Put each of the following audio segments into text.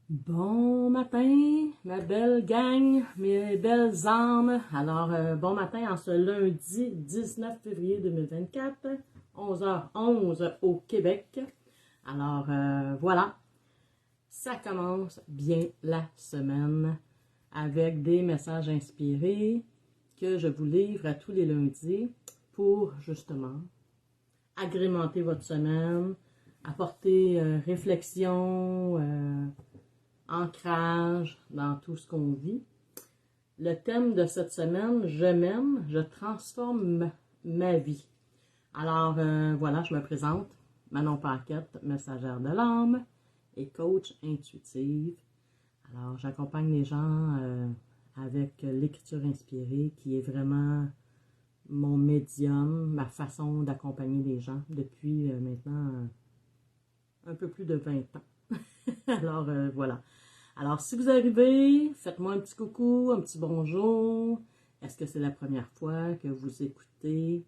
Bon matin, ma belle gang, mes belles âmes. Alors, bon matin en ce lundi 19 février 2024, 11h11 au Québec. Alors, voilà, ça commence bien la semaine avec des messages inspirés que je vous livre à tous les lundis pour justement agrémenter votre semaine, apporter réflexion, ancrage dans tout ce qu'on vit. Le thème de cette semaine, je m'aime, je transforme ma vie. Alors, voilà, je me présente. Manon Paquette, messagère de l'âme et coach intuitive. Alors, j'accompagne les gens avec l'écriture inspirée qui est vraiment mon médium, ma façon d'accompagner les gens depuis maintenant un peu plus de 20 ans. Alors, voilà. Alors, si vous arrivez, faites-moi un petit coucou, un petit bonjour. Est-ce que c'est la première fois que vous écoutez?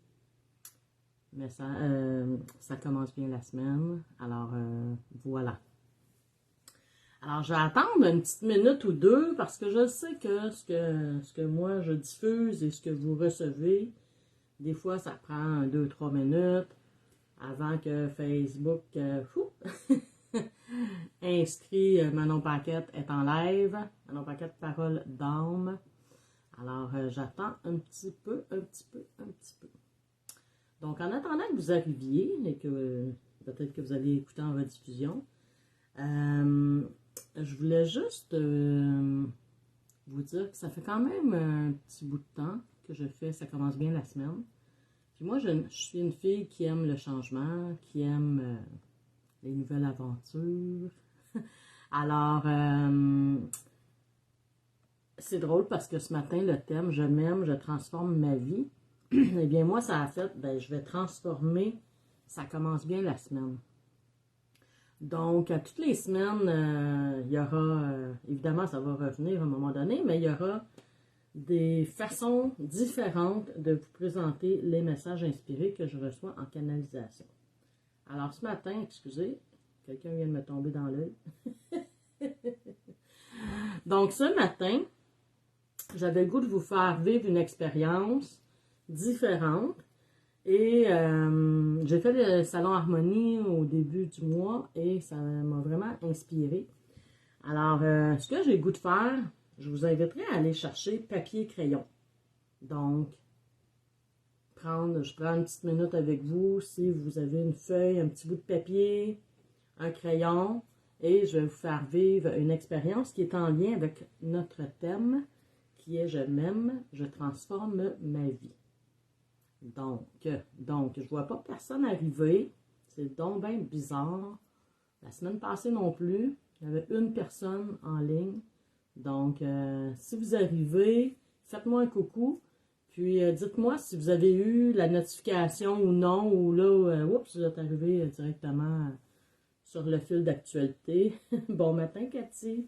Mais ça commence bien la semaine. Alors, voilà. Alors, je vais attendre une petite minute ou deux parce que je sais que ce que moi je diffuse et ce que vous recevez, des fois, ça prend 2-3 minutes avant que Facebook inscrit Manon Paquette est en live. Manon Paquette, parole d'âme. Alors, j'attends un petit peu. Donc, en attendant que vous arriviez et que peut-être que vous allez écouter en rediffusion, je voulais juste vous dire que ça fait quand même un petit bout de temps que je fais Ça commence bien la semaine. Puis moi, je suis une fille qui aime le changement, qui aime les nouvelles aventures. Alors, c'est drôle parce que ce matin, le thème « Je m'aime, je transforme ma vie », eh bien, moi, ça a fait, je vais transformer, ça commence bien la semaine. Donc, à toutes les semaines, il y aura, évidemment, ça va revenir à un moment donné, mais il y aura des façons différentes de vous présenter les messages inspirés que je reçois en canalisation. Alors, ce matin, excusez, quelqu'un vient de me tomber dans l'œil. Donc, ce matin, j'avais le goût de vous faire vivre une expérience différente. Et j'ai fait le salon Harmonie au début du mois et ça m'a vraiment inspirée. Alors, ce que j'ai le goût de faire, je vous inviterai à aller chercher papier et crayon. Donc, je prends une petite minute avec vous si vous avez une feuille, un petit bout de papier, un crayon, et je vais vous faire vivre une expérience qui est en lien avec notre thème, qui est « Je m'aime, je transforme ma vie ». Donc, je vois pas personne arriver. C'est donc bien bizarre. La semaine passée non plus, il y avait une personne en ligne. Donc, si vous arrivez, faites-moi un coucou. Puis, dites-moi si vous avez eu la notification ou non, ou là, oups, vous êtes arrivé directement sur le fil d'actualité. Bon matin, Cathy.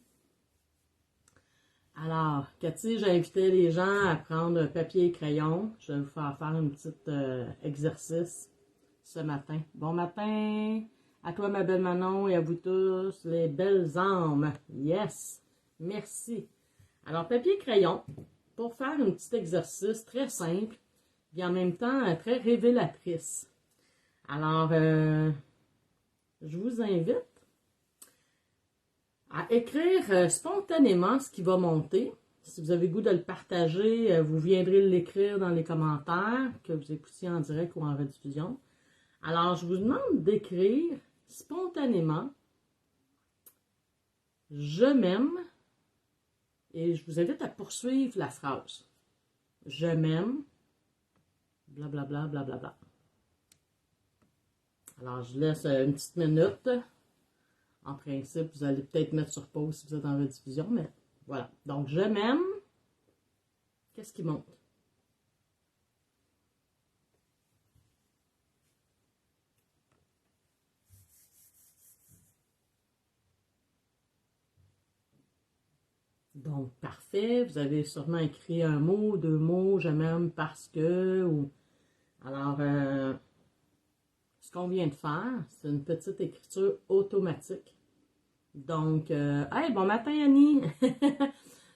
Alors, Cathy, j'ai invité les gens à prendre papier et crayon. Je vais vous faire un petit exercice ce matin. Bon matin à toi, ma belle Manon, et à vous tous, les belles âmes. Yes! Merci. Alors, papier et crayon, pour faire un petit exercice très simple, et en même temps très révélatrice. Alors, je vous invite à écrire spontanément ce qui va monter. Si vous avez le goût de le partager, vous viendrez l'écrire dans les commentaires, que vous écoutiez en direct ou en rediffusion. Alors, je vous demande d'écrire spontanément « Je m'aime » et je vous invite à poursuivre la phrase. « Je m'aime », blablabla, blablabla. Alors, je laisse une petite minute. En principe, vous allez peut-être mettre sur pause si vous êtes en rediffusion, mais voilà. Donc, je m'aime. Qu'est-ce qui monte? Donc, parfait. Vous avez sûrement écrit un mot, 2 mots, je m'aime parce que, ou... Alors, ce qu'on vient de faire, c'est une petite écriture automatique. Donc, hey, bon matin Annie!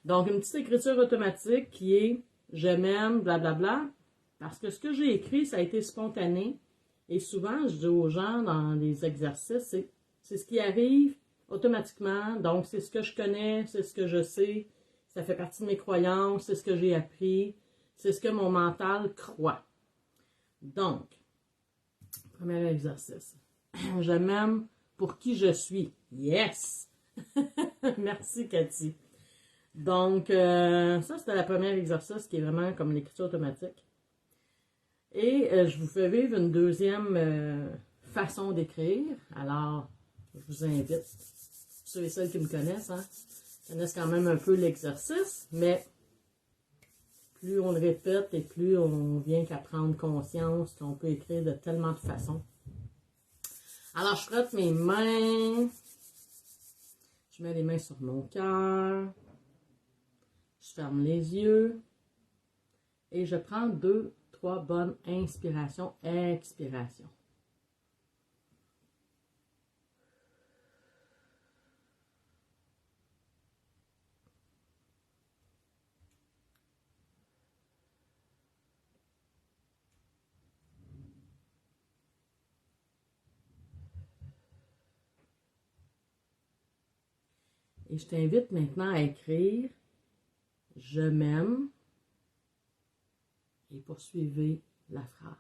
Donc, une petite écriture automatique qui est je m'aime, blablabla. Parce que ce que j'ai écrit, ça a été spontané. Et souvent, je dis aux gens dans les exercices, c'est ce qui arrive automatiquement. Donc, c'est ce que je connais, c'est ce que je sais. Ça fait partie de mes croyances, c'est ce que j'ai appris. C'est ce que mon mental croit. Donc, premier exercice. Je m'aime pour qui je suis. Yes! Merci, Cathy. Donc, ça, c'était le premier exercice qui est vraiment comme l'écriture automatique. Et je vous fais vivre une deuxième façon d'écrire. Alors, je vous invite, ceux et celles qui me connaissent, connaissent quand même un peu l'exercice, mais plus on le répète et plus on vient qu'à prendre conscience qu'on peut écrire de tellement de façons. Alors, je frotte mes mains. Je mets les mains sur mon cœur. Je ferme les yeux. Et je prends 2, 3 bonnes inspirations, expirations. Et je t'invite maintenant à écrire « Je m'aime » et poursuivez la phrase.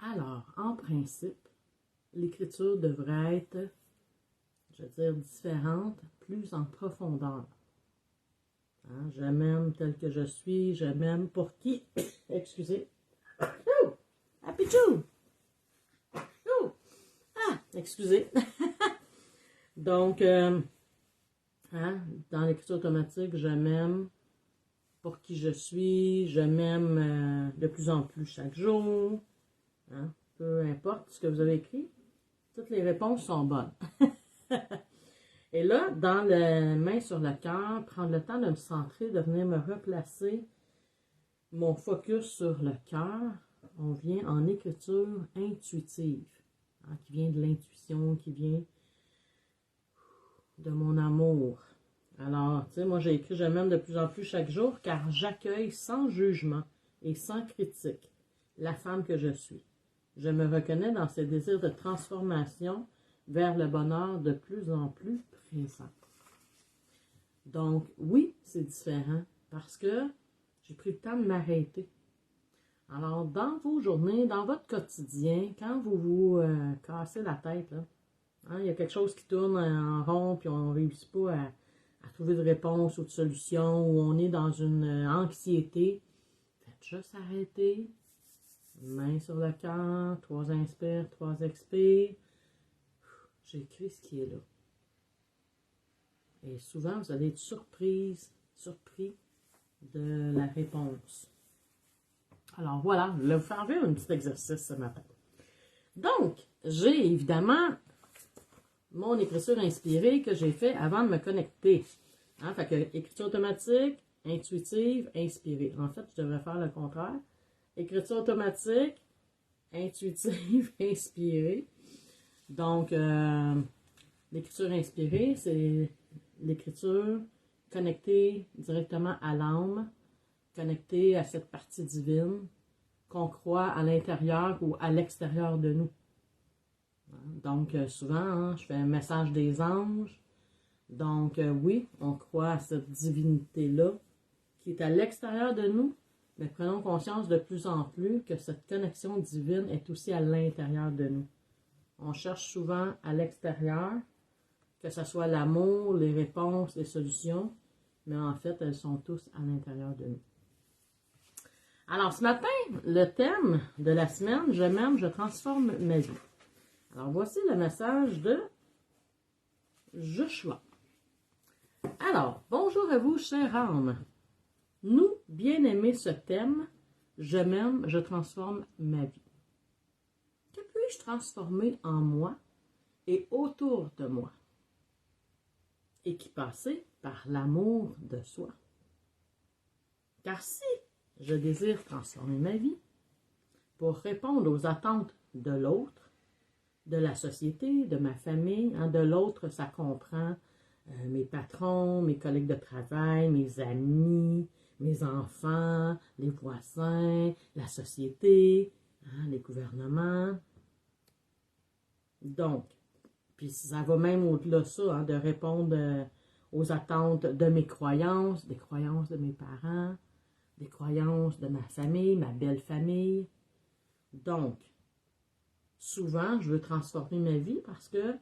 Alors, en principe, l'écriture devrait être, je veux dire, différente, plus en profondeur. Je m'aime tel que je suis, je m'aime pour qui? Excusez. Oh! Happy June! Oh! Ah! Excusez. Donc, dans l'écriture automatique, je m'aime pour qui je suis, je m'aime de plus en plus chaque jour. Peu importe ce que vous avez écrit, toutes les réponses sont bonnes. Et là, dans la main sur le cœur, prendre le temps de me centrer, de venir me replacer mon focus sur le cœur. On vient en écriture intuitive, qui vient de l'intuition, qui vient de mon amour. Alors, tu sais, moi j'ai écrit « Je m'aime de plus en plus chaque jour car j'accueille sans jugement et sans critique la femme que je suis. Je me reconnais dans ce désir de transformation vers le bonheur de plus en plus présent. » Donc, oui, c'est différent parce que j'ai pris le temps de m'arrêter. Alors, dans vos journées, dans votre quotidien, quand vous vous cassez la tête, là, il y a quelque chose qui tourne en rond puis on ne réussit pas à trouver de réponse ou de solution, ou on est dans une anxiété, faites juste arrêter. Main sur le cœur, 3 inspires, 3 expires. J'écris ce qui est là. Et souvent, vous allez être surpris de la réponse. Alors voilà, je vais vous faire vivre un petit exercice ce matin. Donc, j'ai évidemment mon écriture inspirée que j'ai fait avant de me connecter. Fait que écriture automatique, intuitive, inspirée. En fait, je devrais faire le contraire. Écriture automatique, intuitive, inspirée. Donc, l'écriture inspirée, c'est l'écriture connectée directement à l'âme, connectée à cette partie divine, qu'on croit à l'intérieur ou à l'extérieur de nous. Donc, souvent, hein, je fais un message des anges. Donc, oui, on croit à cette divinité-là qui est à l'extérieur de nous, mais prenons conscience de plus en plus que cette connexion divine est aussi à l'intérieur de nous. On cherche souvent à l'extérieur, que ce soit l'amour, les réponses, les solutions, mais en fait, elles sont tous à l'intérieur de nous. Alors, ce matin, le thème de la semaine, je m'aime, je transforme ma vie. Alors, voici le message de Joshua. Alors, bonjour à vous, chère âme. Nous, bien aimer ce thème, je m'aime, je transforme ma vie. Que puis-je transformer en moi et autour de moi? Et qui passait par l'amour de soi. Car si je désire transformer ma vie pour répondre aux attentes de l'autre, de la société, de ma famille, hein, de l'autre, ça comprend mes patrons, mes collègues de travail, mes amis, mes enfants, les voisins, la société, hein, les gouvernements. Donc, puis ça va même au-delà de ça, hein, de répondre aux attentes de mes croyances, des croyances de mes parents, des croyances de ma famille, ma belle famille. Donc, souvent, je veux transformer ma vie parce que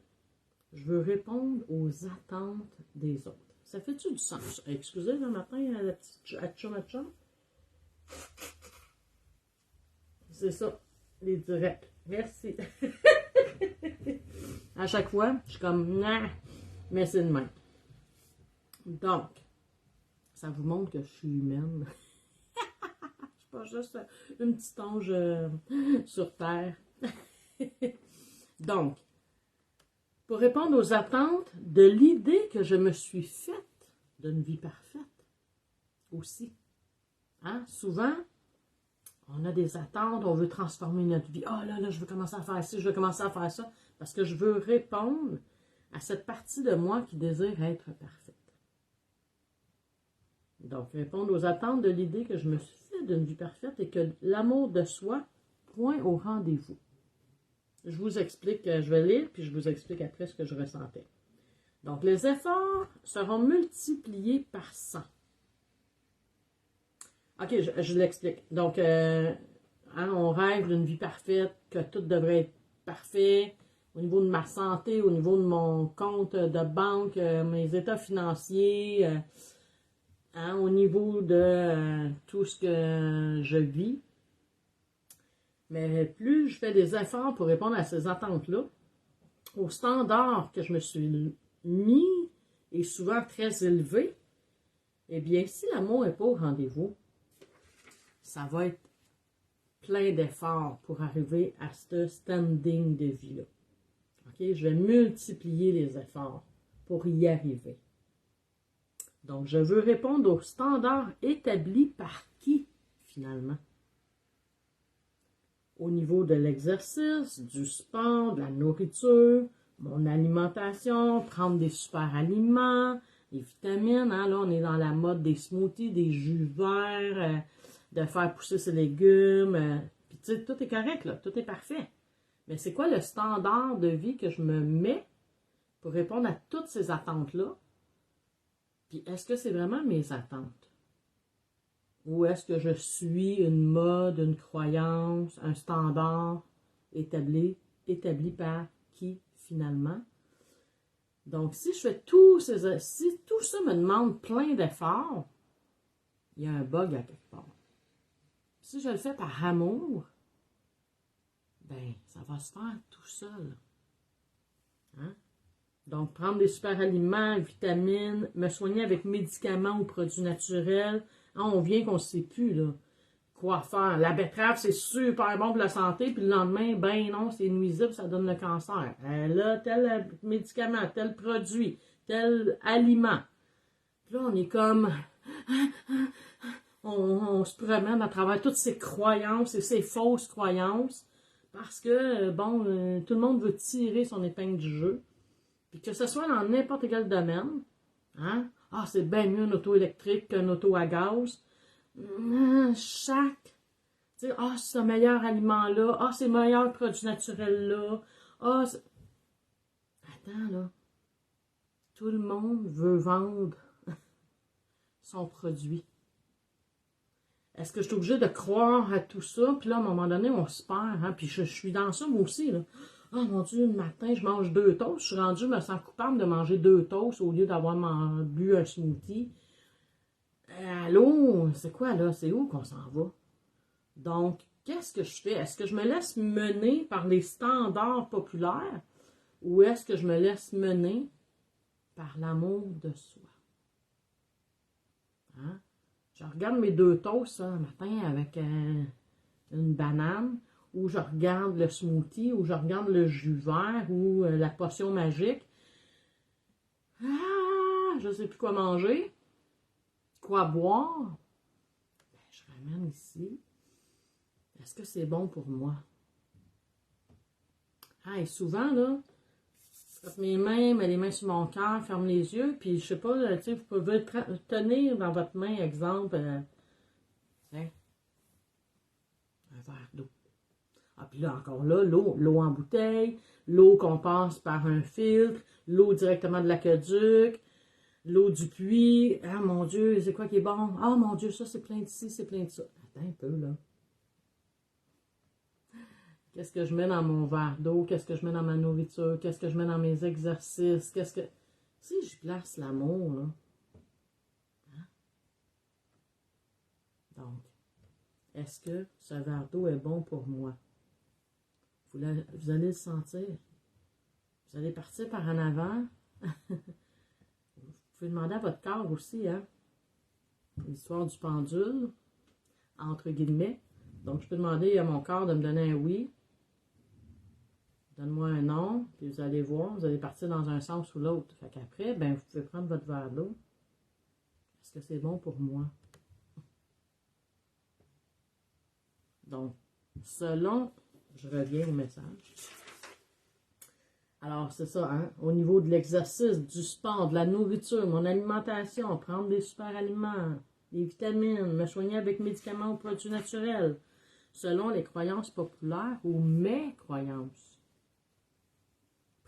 je veux répondre aux attentes des autres. Ça fait-tu du sens? Excusez le matin, la petite atchum. C'est ça, les directs. Merci. À chaque fois, je suis comme, nah, mais c'est de même. Donc, ça vous montre que je suis humaine. Je suis pas juste une petite ange sur Terre. Donc, pour répondre aux attentes de l'idée que je me suis faite d'une vie parfaite aussi. Hein? Souvent, on a des attentes, on veut transformer notre vie. Oh là, je veux commencer à faire ci, je veux commencer à faire ça, parce que je veux répondre à cette partie de moi qui désire être parfaite. Donc, répondre aux attentes de l'idée que je me suis faite d'une vie parfaite et que l'amour de soi, point au rendez-vous. Je vous explique, je vais lire, puis je vous explique après ce que je ressentais. Donc, les efforts seront multipliés par 100. OK, je l'explique. Donc, on rêve d'une vie parfaite, que tout devrait être parfait au niveau de ma santé, au niveau de mon compte de banque, mes états financiers, au niveau de tout ce que je vis. Mais plus je fais des efforts pour répondre à ces attentes-là, aux standards que je me suis mis, et souvent très élevés, eh bien, si l'amour n'est pas au rendez-vous, ça va être plein d'efforts pour arriver à ce standing de vie-là. Okay? Je vais multiplier les efforts pour y arriver. Donc, je veux répondre aux standards établis par qui, finalement? Au niveau de l'exercice, du sport, de la nourriture, mon alimentation, prendre des super aliments, les vitamines. Hein, là, on est dans la mode des smoothies, des jus verts, de faire pousser ses légumes. Puis, tu sais, tout est correct, là, tout est parfait. Mais c'est quoi le standard de vie que je me mets pour répondre à toutes ces attentes-là? Puis, est-ce que c'est vraiment mes attentes? Ou est-ce que je suis une mode, une croyance, un standard établi par qui, finalement? Donc, si je fais si tout ça me demande plein d'efforts, il y a un bug à quelque part. Si je le fais par amour, ben, ça va se faire tout seul. Hein? Donc, prendre des super aliments, vitamines, me soigner avec médicaments ou produits naturels. On vient qu'on ne sait plus là, quoi faire. La betterave, c'est super bon pour la santé, puis le lendemain, ben non, c'est nuisible, ça donne le cancer. Là, tel médicament, tel produit, tel aliment. Puis là, on est comme... On se promène à travers toutes ces croyances et ces fausses croyances parce que, tout le monde veut tirer son épingle du jeu. Puis que ce soit dans n'importe quel domaine, hein? Ah, c'est bien mieux une auto électrique qu'une auto à gaz. Chaque Tu sais, ah, c'est ce meilleur aliment-là, ah, c'est le meilleur produit naturel-là, ah, attends, là, tout le monde veut vendre son produit. Est-ce que je suis obligée de croire à tout ça? Puis là, à un moment donné, on se perd, hein? Puis je suis dans ça, moi aussi, là. Oh mon Dieu, le matin, je mange 2 toasts. Je suis rendue, je me sens coupable de manger 2 toasts au lieu d'avoir bu un smoothie. Allô? C'est quoi, là? C'est où qu'on s'en va? Donc, qu'est-ce que je fais? Est-ce que je me laisse mener par les standards populaires ou est-ce que je me laisse mener par l'amour de soi? Hein? Je regarde mes 2 toasts un matin avec une banane, ou je regarde le smoothie, ou je regarde le jus vert, ou la potion magique. Ah, je ne sais plus quoi manger, quoi boire. Ben, je ramène ici. Est-ce que c'est bon pour moi? Ah, et souvent, là, je mes mains, mets les mains sur mon cœur, ferme les yeux, puis je sais pas, là, tu sais, vous pouvez tenir dans votre main, exemple, hein, un verre d'eau. Ah, puis là, encore là, l'eau en bouteille, l'eau qu'on passe par un filtre, l'eau directement de l'aqueduc, l'eau du puits. Ah, mon Dieu, c'est quoi qui est bon? Ah, mon Dieu, ça, c'est plein d'ici, c'est plein de ça. Attends un peu, là. Qu'est-ce que je mets dans mon verre d'eau? Qu'est-ce que je mets dans ma nourriture? Qu'est-ce que je mets dans mes exercices? Qu'est-ce que... Si je place l'amour, là. Hein? Donc, est-ce que ce verre d'eau est bon pour moi? Vous allez le sentir. Vous allez partir par en avant. Vous pouvez demander à votre corps aussi, hein? L'histoire du pendule, entre guillemets. Donc, je peux demander à mon corps de me donner un oui. Donne-moi un non, puis vous allez voir, vous allez partir dans un sens ou l'autre. Fait qu'après, ben, vous pouvez prendre votre verre d'eau. Est-ce que c'est bon pour moi? Donc, selon, je reviens au message. Alors, c'est ça, hein? Au niveau de l'exercice, du sport, de la nourriture, mon alimentation, prendre des super aliments, des vitamines, me soigner avec médicaments ou produits naturels, selon les croyances populaires ou mes croyances.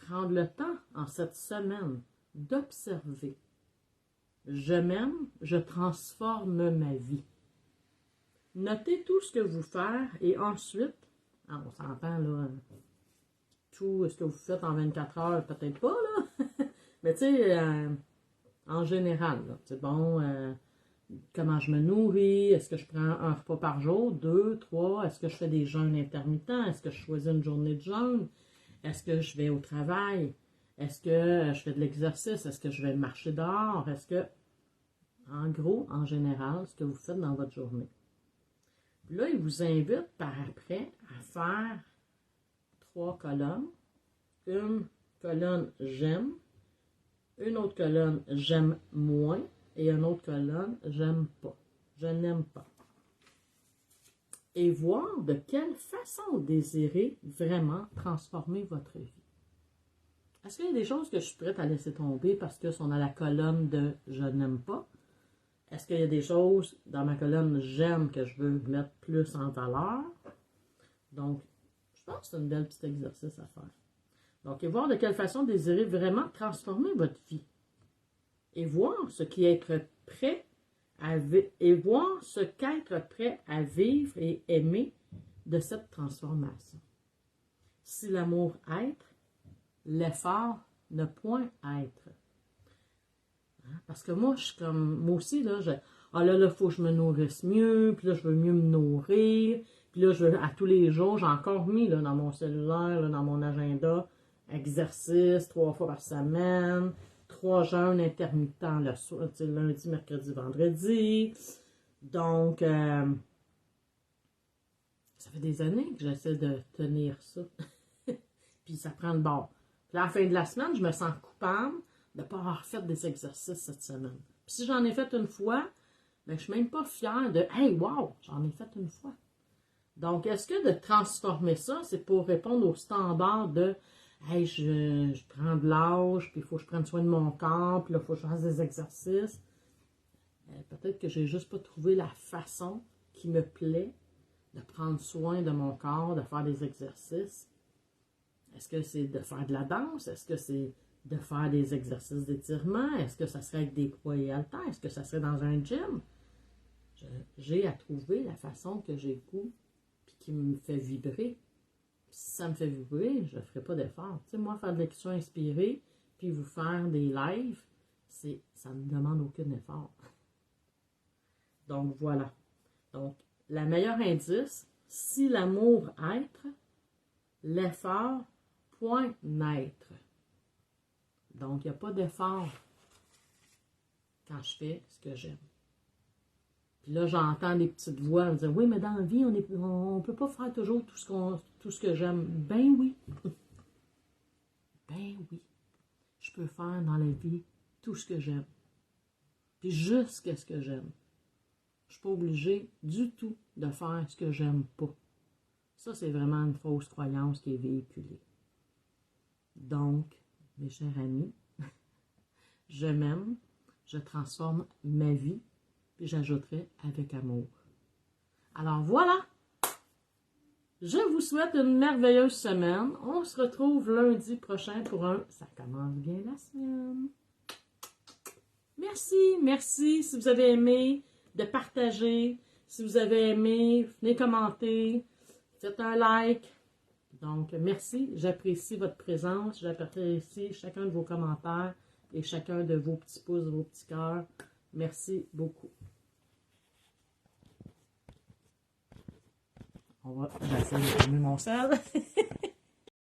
Prendre le temps en cette semaine d'observer. Je m'aime, je transforme ma vie. Notez tout ce que vous faites et ensuite, on s'entend là, tout ce que vous faites en 24 heures, peut-être pas là, mais tu sais, en général, c'est bon, comment je me nourris, est-ce que je prends un repas par jour, 2, 3, est-ce que je fais des jeûnes intermittents, est-ce que je choisis une journée de jeûne, est-ce que je vais au travail, est-ce que je fais de l'exercice, est-ce que je vais marcher dehors, est-ce que, en gros, en général, ce que vous faites dans votre journée. Puis là, il vous invite par après à faire 3 colonnes. Une colonne j'aime, une autre colonne j'aime moins et une autre colonne j'aime pas. Je n'aime pas. Et voir de quelle façon vous désirez vraiment transformer votre vie. Est-ce qu'il y a des choses que je suis prête à laisser tomber parce que sont dans la colonne de je n'aime pas? Est-ce qu'il y a des choses dans ma colonne j'aime que je veux mettre plus en valeur? Donc, je pense que c'est un bel petit exercice à faire. Donc, et voir de quelle façon désirer vraiment transformer votre vie. Et voir ce qui est être prêt à et voir ce qu'être prêt à vivre et aimer de cette transformation. Si l'amour être, l'effort ne point être. Hein? Parce que moi, je suis comme, moi aussi, là, il faut que je me nourrisse mieux, puis là, je veux mieux me nourrir, puis là, à tous les jours, j'ai encore mis là, dans mon cellulaire, là, dans mon agenda, exercice 3 fois par semaine, 3 jeûnes intermittents le soir, lundi, mercredi, vendredi. Donc, ça fait des années que j'essaie de tenir ça. Puis ça prend le bord. Puis à la fin de la semaine, je me sens coupable de ne pas avoir fait des exercices cette semaine. Puis si j'en ai fait une fois, ben, je ne suis même pas fière de « Hey, wow, j'en ai fait une fois ». Donc, est-ce que de transformer ça, c'est pour répondre aux standards de hey, je prends de l'âge, puis il faut que je prenne soin de mon corps, puis là, il faut que je fasse des exercices. Peut-être que j'ai juste pas trouvé la façon qui me plaît de prendre soin de mon corps, de faire des exercices? Est-ce que c'est de faire de la danse? Est-ce que c'est de faire des exercices d'étirement? Est-ce que ça serait avec des poids et haltères? Est-ce que ça serait dans un gym? J'ai à trouver la façon que j'ai le goût puis qui me fait vibrer. Si ça me fait vibrer, je ne ferai pas d'effort. Tu sais, moi, faire de l'écriture inspirée puis vous faire des lives, ça ne me demande aucun effort. Donc, voilà. Donc, le meilleur indice, si l'amour être, l'effort, point naître. Donc, il n'y a pas d'effort quand je fais ce que j'aime. Puis là, j'entends des petites voix me dire, oui, mais dans la vie, on ne peut pas faire toujours tout ce que j'aime. Ben oui. Ben oui. Je peux faire dans la vie tout ce que j'aime. Puis jusqu'à ce que j'aime. Je ne suis pas obligée du tout de faire ce que j'aime pas. Ça, c'est vraiment une fausse croyance qui est véhiculée. Donc, mes chers amis, je m'aime, je transforme ma vie, puis j'ajouterai avec amour. Alors voilà, je vous souhaite une merveilleuse semaine. On se retrouve lundi prochain pour un « Ça commence bien la semaine ». Merci si vous avez aimé de partager. Si vous avez aimé, venez commenter, faites un like. Donc, merci, j'apprécie votre présence, j'apprécie chacun de vos commentaires et chacun de vos petits pouces, vos petits cœurs. Merci beaucoup. J'essaie de fermer mon sel.